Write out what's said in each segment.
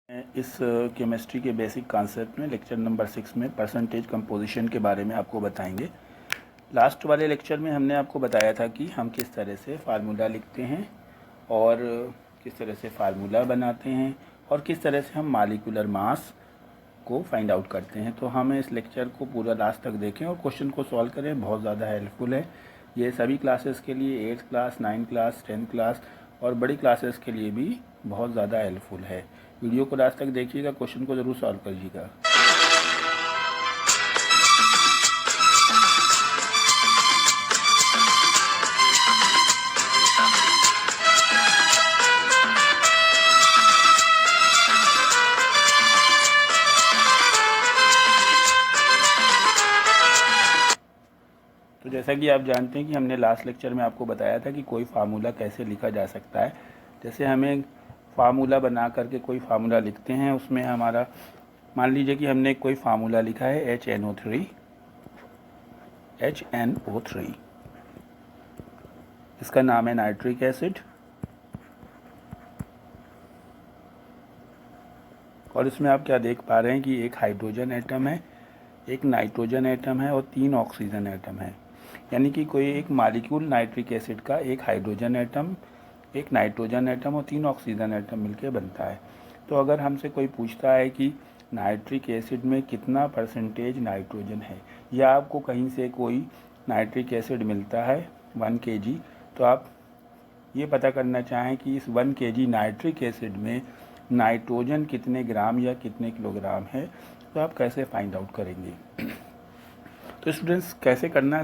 इस केमिस्ट्री के basic concept में लेक्चर नंबर 6 में परसेंटेज कंपोजिशन के बारे में आपको बताएंगे। लास्ट वाले लेक्चर में हमने आपको बताया था कि हम किस तरह से फार्मूला लिखते हैं और किस तरह से फार्मूला बनाते हैं और किस तरह से हम मॉलिक्यूलर मास को फाइंड आउट करते हैं। तो हमें इस लेक्चर को पूरा लास्ट तक देखें और क्वेश्चन को सॉल्व करें, बहुत ज़्यादा हेल्पफुल है। ये सभी क्लासेस के लिए 8th class, 9th class, 10th class और बड़ी क्लासेस के लिए भी बहुत ज़्यादा हेल्पफुल है। वीडियो को लास्ट तक देखिएगा, क्वेश्चन को ज़रूर सॉल्व करिएगा। तो जैसा कि आप जानते हैं कि हमने लास्ट लेक्चर में आपको बताया था कि कोई फार्मूला कैसे लिखा जा सकता है। जैसे हमें फार्मूला बना करके कोई फार्मूला लिखते हैं, उसमें हमारा मान लीजिए कि हमने कोई फार्मूला लिखा है HNO3, इसका नाम है नाइट्रिक एसिड और इसमें आप क्या देख पा रहे हैं कि एक हाइड्रोजन एटम है, एक नाइट्रोजन एटम है और 3 ऑक्सीजन एटम है। यानी कि कोई एक मॉलिक्यूल नाइट्रिक एसिड का एक हाइड्रोजन एटम, एक नाइट्रोजन एटम और 3 ऑक्सीजन एटम मिलकर बनता है। तो अगर हमसे कोई पूछता है कि नाइट्रिक एसिड में कितना परसेंटेज नाइट्रोजन है, या आपको कहीं से कोई नाइट्रिक एसिड मिलता है 1 kg, तो आप ये पता करना चाहें कि इस 1 kg नाइट्रिक एसिड में नाइट्रोजन कितने ग्राम या कितने किलोग्राम है, तो आप कैसे फाइंड आउट करेंगे। तो स्टूडेंट्स, कैसे करना है,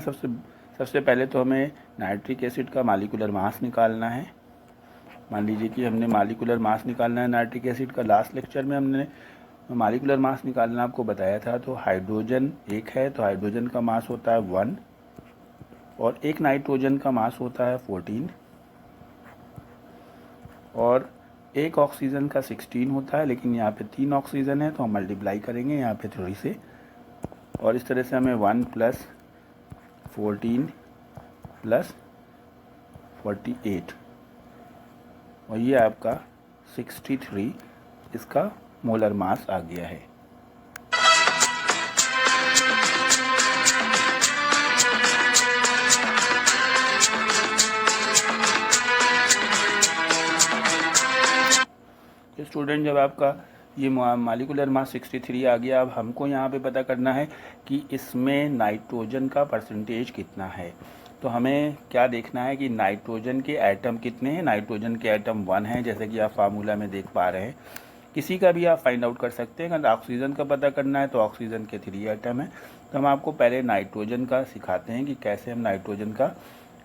सबसे पहले तो हमें नाइट्रिक एसिड का मॉलिक्यूलर मास निकालना है। मान लीजिए कि हमने मॉलिक्यूलर मास निकालना है नाइट्रिक एसिड का। लास्ट लेक्चर में हमने मॉलिक्यूलर मास निकालना आपको बताया था। तो हाइड्रोजन एक है तो हाइड्रोजन का मास होता है 1 और एक नाइट्रोजन का मास होता है 14 और एक ऑक्सीजन का 16 होता है, लेकिन यहाँ पे 3 ऑक्सीजन है तो हम मल्टीप्लाई करेंगे यहाँ पे 3 से, और इस तरह से हमें 1 + 14 + 48 और ये आपका 63 इसका मोलर मास आ गया है। तो स्टूडेंट, जब आपका ये मॉलिक्यूलर मास 63 आ गया, अब हमको यहाँ पे पता करना है कि इसमें नाइट्रोजन का परसेंटेज कितना है। तो हमें क्या देखना है कि नाइट्रोजन के एटम कितने हैं। नाइट्रोजन के एटम 1 है, जैसे कि आप फार्मूला में देख पा रहे हैं। किसी का भी आप फाइंड आउट कर सकते हैं। अगर ऑक्सीजन का पता करना है तो ऑक्सीजन के 3 एटम है। तो हम आपको पहले नाइट्रोजन का सिखाते हैं कि कैसे हम नाइट्रोजन का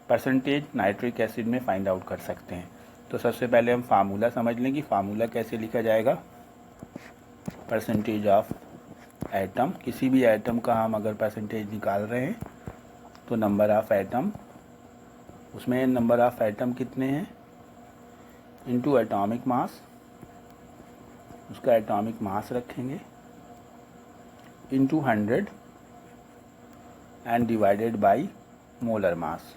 परसेंटेज नाइट्रिक एसिड में फाइंड आउट कर सकते हैं। तो सबसे पहले हम फार्मूला समझ लें कि फार्मूला कैसे लिखा जाएगा। परसेंटेज ऑफ एटम, किसी भी एटम का हम अगर परसेंटेज निकाल रहे हैं तो नंबर ऑफ एटम, उसमें नंबर ऑफ एटम कितने हैं इनटू एटॉमिक मास, उसका एटॉमिक मास रखेंगे into 100 and divided by molar mass.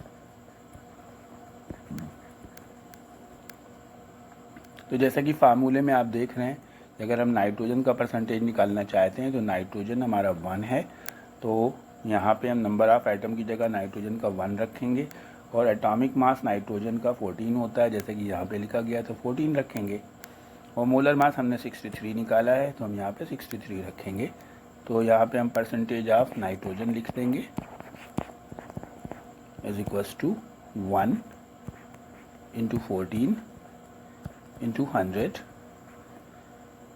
तो जैसा कि फार्मूले में आप देख रहे हैं, अगर हम नाइट्रोजन का परसेंटेज निकालना चाहते हैं तो नाइट्रोजन हमारा 1 है, तो यहाँ पे हम नंबर ऑफ एटम की जगह नाइट्रोजन का 1 रखेंगे और एटॉमिक मास नाइट्रोजन का 14 होता है, जैसे कि यहाँ पे लिखा गया, तो 14 रखेंगे। और मोलर मास हमने 63 निकाला है तो हम यहाँ पे 63 रखेंगे। तो यहाँ पे हम परसेंटेज ऑफ नाइट्रोजन लिख देंगे = 1 × 14 × 100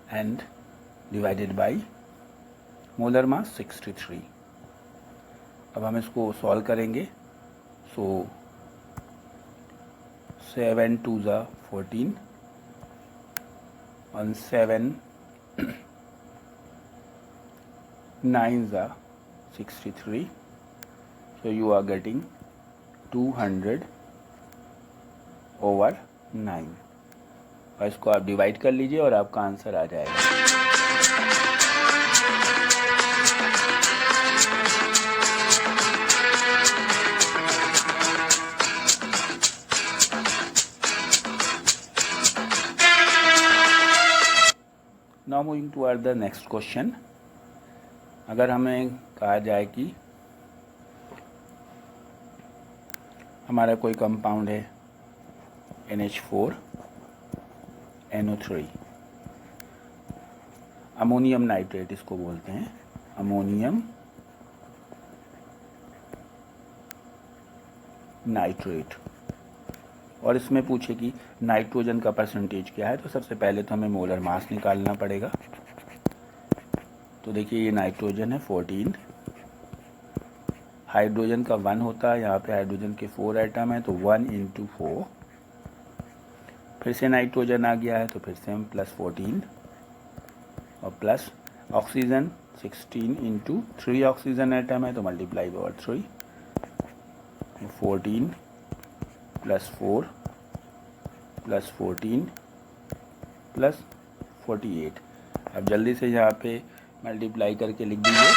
and divided by molar mass 63। अब हम इसको सॉल्व करेंगे। सो 7 × 2 = 14 और 7 × 9 = 63। So you are getting 200/9 और इसको आप डिवाइड कर लीजिए और आपका आंसर आ जाएगा। Now moving toward the next question. अगर हमें कहा जाए कि हमारा कोई कंपाउंड है NH4NO3, अमोनियम नाइट्रेट इसको बोलते हैं, अमोनियम नाइट्रेट, और इसमें पूछे कि नाइट्रोजन का परसेंटेज क्या है, तो सबसे पहले तो हमें मोलर मास निकालना पड़ेगा। तो देखिए ये नाइट्रोजन है 14, हाइड्रोजन का 1 होता है, यहाँ पे हाइड्रोजन के 4 एटम है तो 1 × 4, फिर से नाइट्रोजन आ गया है तो फिर से हम +14 और प्लस ऑक्सीजन 16 × 3 ऑक्सीजन एटम है तो मल्टीप्लाई बाय 3, 14 + 4 + 14 + 48। अब जल्दी से यहाँ पे मल्टीप्लाई करके लिख दीजिए।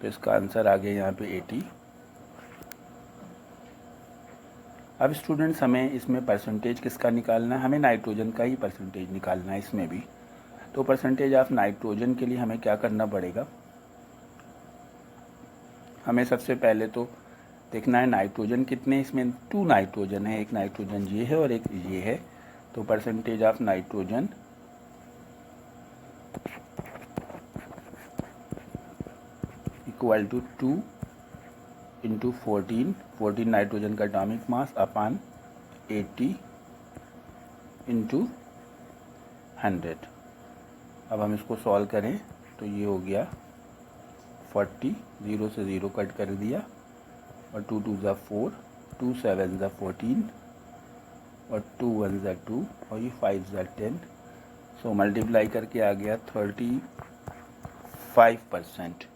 तो इसका आंसर आ गया यहाँ पे 80। अब स्टूडेंट्स हमें इसमें परसेंटेज किसका निकालना है, हमें नाइट्रोजन का ही परसेंटेज निकालना है इसमें भी। तो परसेंटेज ऑफ नाइट्रोजन के लिए हमें क्या करना पड़ेगा, हमें सबसे पहले तो देखना है नाइट्रोजन कितने, इसमें 2 नाइट्रोजन है, एक नाइट्रोजन ये है और एक ये है। तो percentage of nitrogen equal to 2 × 14 nitrogen का एटॉमिक मास अपॉन 80 × 100। अब हम इसको सॉल्व करें तो ये हो गया 40, 0 से 0 कट कर दिया, और 2 × 2 = 4, 2 × 7 = 14, और 2 × 1 = 2, और ये 5 × 10। सो मल्टीप्लाई करके आ गया 35%।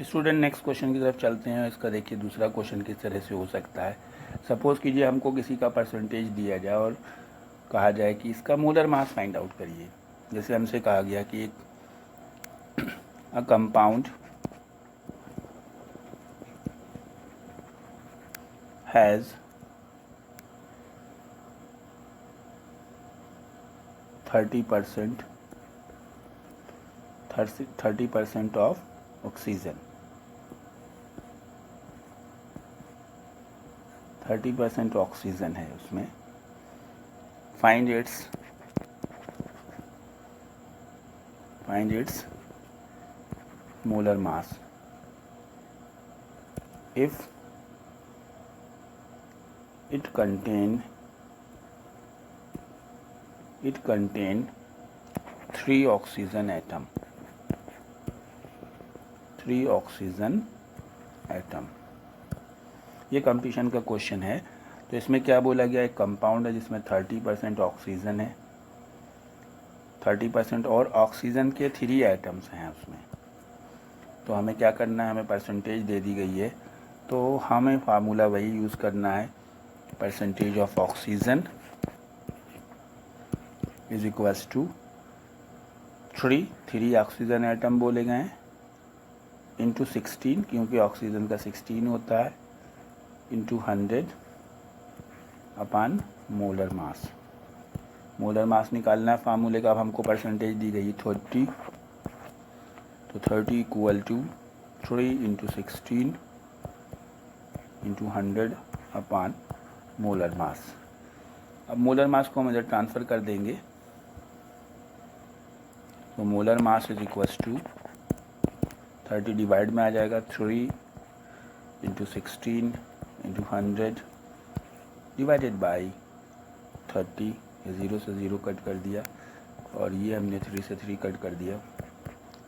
स्टूडेंट नेक्स्ट क्वेश्चन की तरफ चलते हैं। इसका देखिए दूसरा क्वेश्चन किस तरह से हो सकता है। सपोज़ कीजिए हमको किसी का परसेंटेज दिया जाए और कहा जाए कि इसका मोलर मास फाइंड आउट करिए। जैसे हमसे कहा गया कि एक a compound has 30% of oxygen, 30% oxygen है उसमें। Find its molar mass if it contain 3 oxygen atom, 3 oxygen atom. ये कंपटीशन का क्वेश्चन है। तो इसमें क्या बोला गया, एक कंपाउंड है जिसमें 30% ऑक्सीजन है, 30% और ऑक्सीजन के 3 एटम्स हैं उसमें। तो हमें क्या करना है, हमें परसेंटेज दे दी गई है तो हमें फार्मूला वही यूज़ करना है, percentage of oxygen is equals to 3 oxygen atom बोले गए हैं इंटू 16, क्योंकि ऑक्सीजन का 16 होता है, इंटू 100 अपॉन मोलर मास। मोलर मास निकालना है फार्मूले का। अब हमको परसेंटेज दी गई 30, तो 30 equal to 3 × 16 into 100 upon molar mass. अब मोलर मास को हम इधर ट्रांसफ़र कर देंगे, तो molar mass is equals to 30 divide में आ जाएगा 3 × 16 इंटू 100 डिवाइडेड बाई 30। 0 से 0 कट कर दिया और ये हमने 3 से 3 कट कर दिया,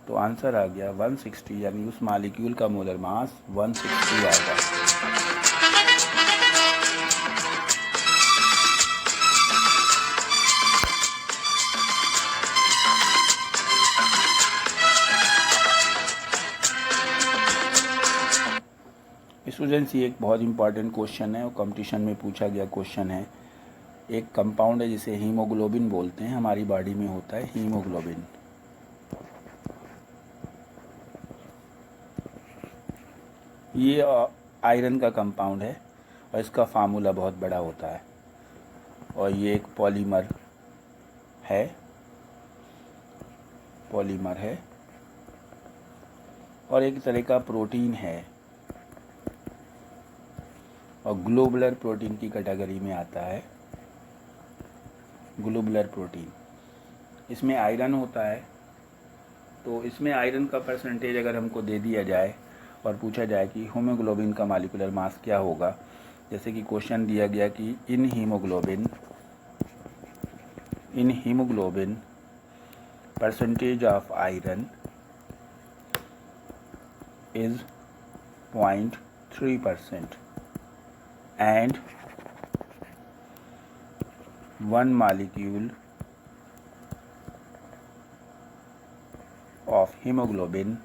तो आंसर आ गया 160, यानी उस मॉलिक्यूल का मोलर मास 160 आएगा। स्टूडेंट्स, ये एक बहुत इंपॉर्टेंट क्वेश्चन है और कंपटीशन में पूछा गया क्वेश्चन है। एक कंपाउंड है जिसे हीमोग्लोबिन बोलते हैं, हमारी बॉडी में होता है हीमोग्लोबिन। ये आयरन का कंपाउंड है और इसका फार्मूला बहुत बड़ा होता है और ये एक पॉलीमर है और एक तरह का प्रोटीन है और ग्लोबुलर प्रोटीन की कैटेगरी में आता है। ग्लोबुलर प्रोटीन, इसमें आयरन होता है। तो इसमें आयरन का परसेंटेज अगर हमको दे दिया जाए और पूछा जाए कि हीमोग्लोबिन का मॉलिक्यूलर मास क्या होगा, जैसे कि क्वेश्चन दिया गया कि in haemoglobin percentage of iron is 0.3% and 1 molecule of hemoglobin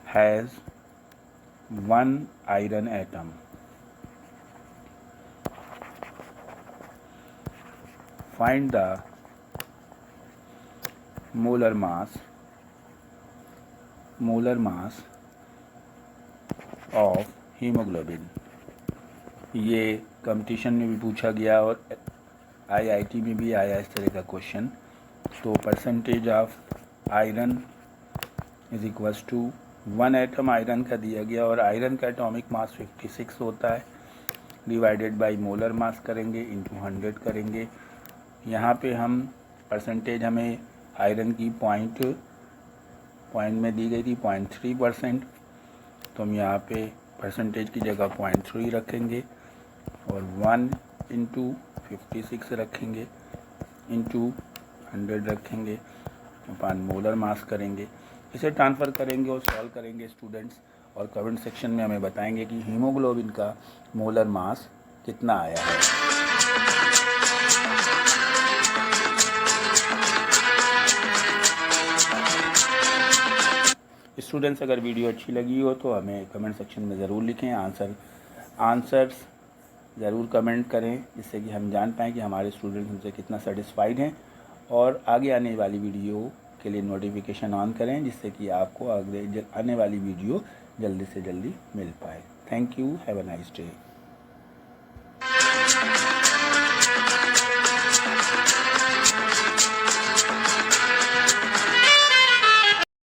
has 1 iron atom. Find the molar mass of haemoglobin. ये कंपटीशन में भी पूछा गया और आईआईटी में भी आया इस तरह का क्वेश्चन। तो percentage of iron is equals to 1 atom iron का दिया गया और आयरन का एटॉमिक मास 56 होता है, डिवाइडेड बाय मोलर मास करेंगे, इंटू 100 करेंगे। यहाँ पे हम परसेंटेज हमें आयरन की पॉइंट में दी गई थी 0.3%, तो हम यहाँ पे परसेंटेज की जगह 0.3 रखेंगे और 1 इंटू 56 रखेंगे, इंटू 100 रखेंगे, अपन मोलर मास करेंगे। इसे ट्रांसफ़र करेंगे और सॉल्व करेंगे स्टूडेंट्स, और कमेंट सेक्शन में हमें बताएंगे कि हीमोग्लोबिन का मोलर मास कितना आया है। स्टूडेंट्स, अगर वीडियो अच्छी लगी हो तो हमें कमेंट सेक्शन में ज़रूर लिखें, आंसर्स ज़रूर कमेंट करें, जिससे कि हम जान पाएँ कि हमारे स्टूडेंट्स हमसे कितना सेटिस्फाइड हैं। और आगे आने वाली वीडियो के लिए नोटिफिकेशन ऑन करें, जिससे कि आपको आगे आने वाली वीडियो जल्दी से जल्दी मिल पाए। Thank you, have a nice day.